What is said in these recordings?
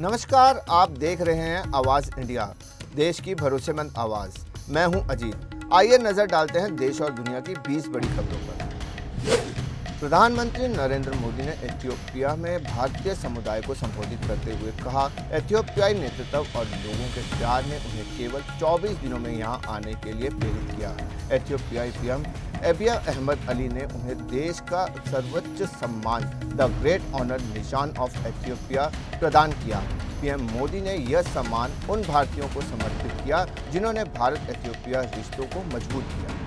नमस्कार, आप देख रहे हैं आवाज इंडिया, देश की भरोसेमंद आवाज। मैं हूं अजीत। आइए नजर डालते हैं देश और दुनिया की 20 बड़ी खबरों पर। प्रधानमंत्री नरेंद्र मोदी ने इथियोपिया में भारतीय समुदाय को संबोधित करते हुए कहा, इथियोपियाई नेतृत्व और लोगों के प्यार ने उन्हें केवल 24 दिनों में यहां आने के लिए प्रेरित किया। इथियोपियाई पीएम एबिय अहमद अली ने उन्हें देश का सर्वोच्च सम्मान द ग्रेट ऑनर निशान ऑफ इथियोपिया प्रदान किया। पीएम मोदी ने यह सम्मान उन भारतीयों को समर्पित किया जिन्होंने भारत इथियोपिया रिश्तों को मजबूत किया।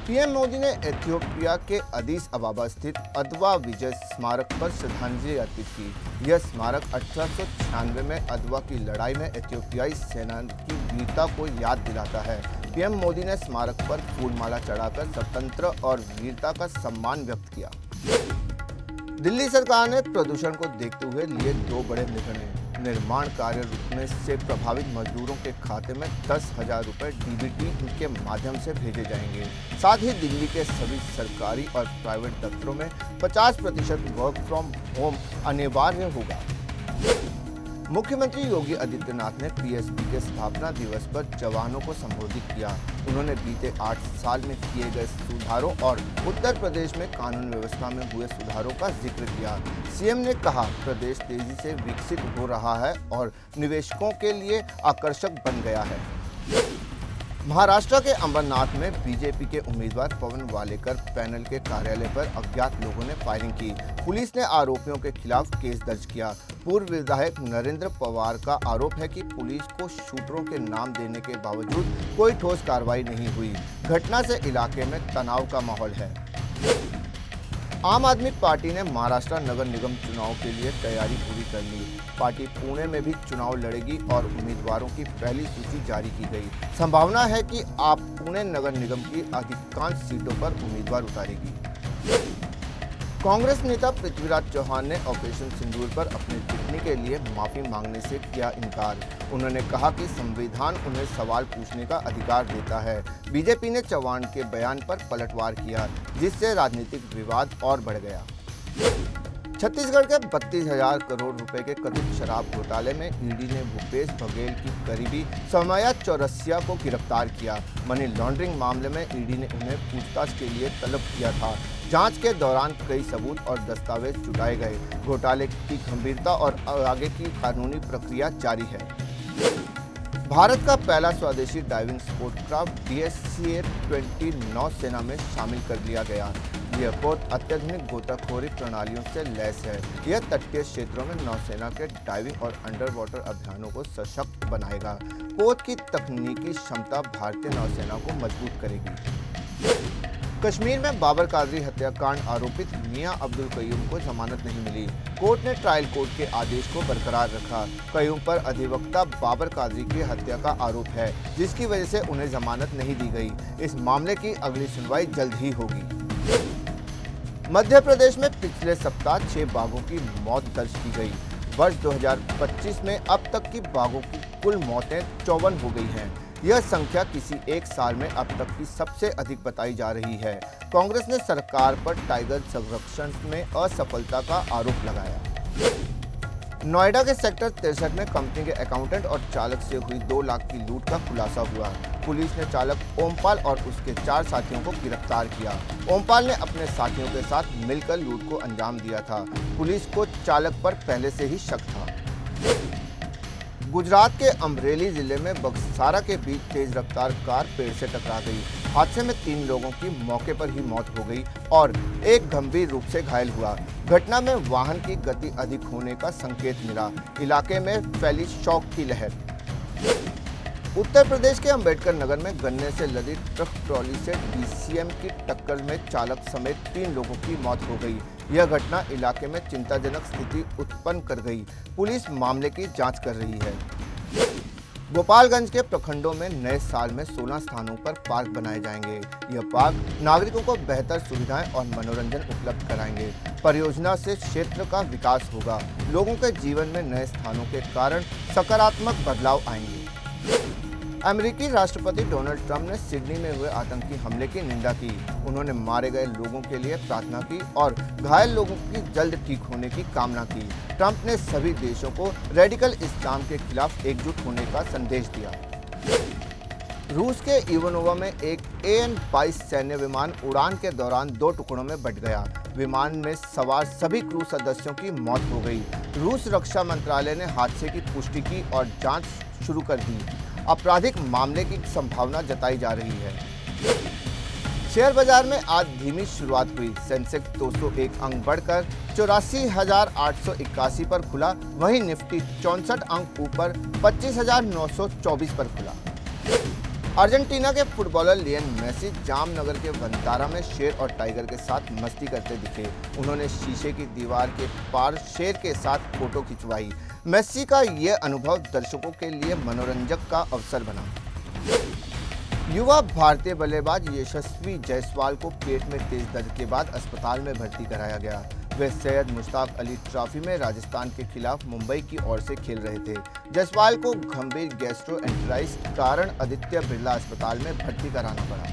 पीएम मोदी ने इथियोपिया के अदीस अबाबा स्थित अदवा विजय स्मारक पर श्रद्धांजलि अर्पित की। यह स्मारक 1896 में अदवा की लड़ाई में इथियोपियाई सेना की वीरता को याद दिलाता है। पीएम मोदी ने स्मारक पर फूलमाला चढ़ाकर स्वतंत्रता और वीरता का सम्मान व्यक्त किया। दिल्ली सरकार ने प्रदूषण को देखते हुए लिए 2 बड़े निर्णय। निर्माण कार्य रुकने से प्रभावित मजदूरों के खाते में 10,000 रुपये डीबीटी के माध्यम से भेजे जाएंगे। साथ ही दिल्ली के सभी सरकारी और प्राइवेट दफ्तरों में 50% वर्क फ्रॉम होम अनिवार्य होगा। मुख्यमंत्री योगी आदित्यनाथ ने पीएसबी के स्थापना दिवस पर जवानों को संबोधित किया। उन्होंने बीते 8 साल में किए गए सुधारों और उत्तर प्रदेश में कानून व्यवस्था में हुए सुधारों का जिक्र किया। सीएम ने कहा, प्रदेश तेजी से विकसित हो रहा है और निवेशकों के लिए आकर्षक बन गया है। महाराष्ट्र के अंबरनाथ में बीजेपी के उम्मीदवार पवन वालेकर पैनल के कार्यालय पर अज्ञात लोगों ने फायरिंग की। पुलिस ने आरोपियों के खिलाफ केस दर्ज किया। पूर्व विधायक नरेंद्र पवार का आरोप है कि पुलिस को शूटरों के नाम देने के बावजूद कोई ठोस कार्रवाई नहीं हुई। घटना से इलाके में तनाव का माहौल है। आम आदमी पार्टी ने महाराष्ट्र नगर निगम चुनाव के लिए तैयारी पूरी कर ली। पार्टी पुणे में भी चुनाव लड़ेगी और उम्मीदवारों की पहली सूची जारी की गई। संभावना है कि आप पुणे नगर निगम की अधिकांश सीटों पर उम्मीदवार उतारेगी। कांग्रेस नेता पृथ्वीराज चौहान ने ऑपरेशन सिंदूर पर अपनी टिप्पणी के लिए माफी मांगने से किया इनकार। उन्होंने कहा कि संविधान उन्हें सवाल पूछने का अधिकार देता है। बीजेपी ने चौहान के बयान पर पलटवार किया, जिससे राजनीतिक विवाद और बढ़ गया। छत्तीसगढ़ के 32,000 करोड़ रुपए के कथित शराब घोटाले में ईडी ने भूपेश बघेल की करीबी सौम्या चौरसिया को गिरफ्तार किया। मनी लॉन्ड्रिंग मामले में ईडी ने उन्हें पूछताछ के लिए तलब किया था। जांच के दौरान कई सबूत और दस्तावेज जुटाए गए। घोटाले की गंभीरता और आगे की कानूनी प्रक्रिया जारी है। भारत का पहला स्वदेशी डाइविंग स्पोर्टक्राफ्ट DSCA-20 नौसेना में शामिल कर लिया गया। यह पोत अत्याधुनिक गोताखोरी प्रणालियों से लैस है। यह तटीय क्षेत्रों में नौसेना के डाइविंग और अंडर वाटर अभियानों को सशक्त बनाएगा। पोत की तकनीकी क्षमता भारतीय नौसेना को मजबूत करेगी। कश्मीर में बाबर कादरी हत्याकांड आरोपित मियां अब्दुल कयूम को जमानत नहीं मिली। कोर्ट ने ट्रायल कोर्ट के आदेश को बरकरार रखा। कयूम पर अधिवक्ता बाबर कादरी की हत्या का आरोप है, जिसकी वजह से उन्हें जमानत नहीं दी गई। इस मामले की अगली सुनवाई जल्द ही होगी। मध्य प्रदेश में पिछले सप्ताह 6 बाघों की मौत दर्ज की गई। वर्ष 2025 में अब तक की बाघों की कुल मौतें 54 हो गई हैं। यह संख्या किसी एक साल में अब तक की सबसे अधिक बताई जा रही है। कांग्रेस ने सरकार पर टाइगर संरक्षण में असफलता का आरोप लगाया। नोएडा के सेक्टर 63 में कंपनी के अकाउंटेंट और चालक से हुई 2 लाख की लूट का खुलासा हुआ। पुलिस ने चालक ओमपाल और उसके 4 साथियों को गिरफ्तार किया। ओमपाल ने अपने साथियों के साथ मिलकर लूट को अंजाम दिया था। पुलिस को चालक पर पहले से ही शक था। गुजरात के अमरेली जिले में बक्सारा के बीच तेज रफ्तार कार पेड़ से टकरा गई। हादसे में 3 लोगों की मौके पर ही मौत हो गई और एक गंभीर रूप से घायल हुआ। घटना में वाहन की गति अधिक होने का संकेत मिला। इलाके में फैली शौक की लहर। उत्तर प्रदेश के अंबेडकर नगर में गन्ने से लदी ट्रक ट्रॉली से DCM की टक्कर में चालक समेत 3 लोगों की मौत हो गई। यह घटना इलाके में चिंताजनक स्थिति उत्पन्न कर गई। पुलिस मामले की जांच कर रही है। गोपालगंज के प्रखंडों में नए साल में 16 स्थानों पर पार्क बनाए जाएंगे। यह पार्क नागरिकों को बेहतर सुविधाएं और मनोरंजन उपलब्ध कराएंगे। परियोजना से क्षेत्र का विकास होगा। लोगों के जीवन में नए स्थानों के कारण सकारात्मक बदलाव आएंगे। अमेरिकी राष्ट्रपति डोनाल्ड ट्रंप ने सिडनी में हुए आतंकी हमले की निंदा की। उन्होंने मारे गए लोगों के लिए प्रार्थना की और घायल लोगों की जल्द ठीक होने की कामना की। ट्रंप ने सभी देशों को रेडिकल इस्लाम के खिलाफ एकजुट होने का संदेश दिया। रूस के इवानोवा में एक AN-22 सैन्य विमान उड़ान के दौरान 2 टुकड़ों में बंट गया। विमान में सवार सभी क्रू सदस्यों की मौत हो गई। रूस रक्षा मंत्रालय ने हादसे की पुष्टि की और जांच शुरू कर दी। आपराधिक मामले की संभावना जताई जा रही है। शेयर बाजार में आज धीमी शुरुआत हुई। सेंसेक्स 201 अंक बढ़कर 84,881 पर खुला। वहीं निफ्टी 64 अंक ऊपर 25,924 पर खुला। अर्जेंटीना के फुटबॉलर लियन मेसी जामनगर के वंतारा में शेर और टाइगर के साथ मस्ती करते दिखे। उन्होंने शीशे की दीवार के पार शेर के साथ फोटो खिंचवाई। मेसी का यह अनुभव दर्शकों के लिए मनोरंजक का अवसर बना। युवा भारतीय बल्लेबाज यशस्वी जायसवाल को पेट में तेज दर्द के बाद अस्पताल में भर्ती कराया गया। वे सैयद मुश्ताक अली ट्रॉफी में राजस्थान के खिलाफ मुंबई की ओर से खेल रहे थे। जायसवाल को गंभीर गैस्ट्रोएंटेराइटिस कारण आदित्य बिरला अस्पताल में भर्ती कराना पड़ा।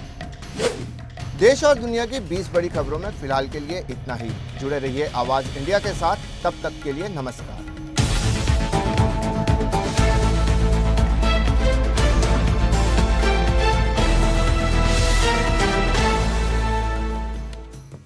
देश और दुनिया की 20 बड़ी खबरों में फिलहाल के लिए इतना ही। जुड़े रहिए आवाज इंडिया के साथ। तब तक के लिए नमस्कार।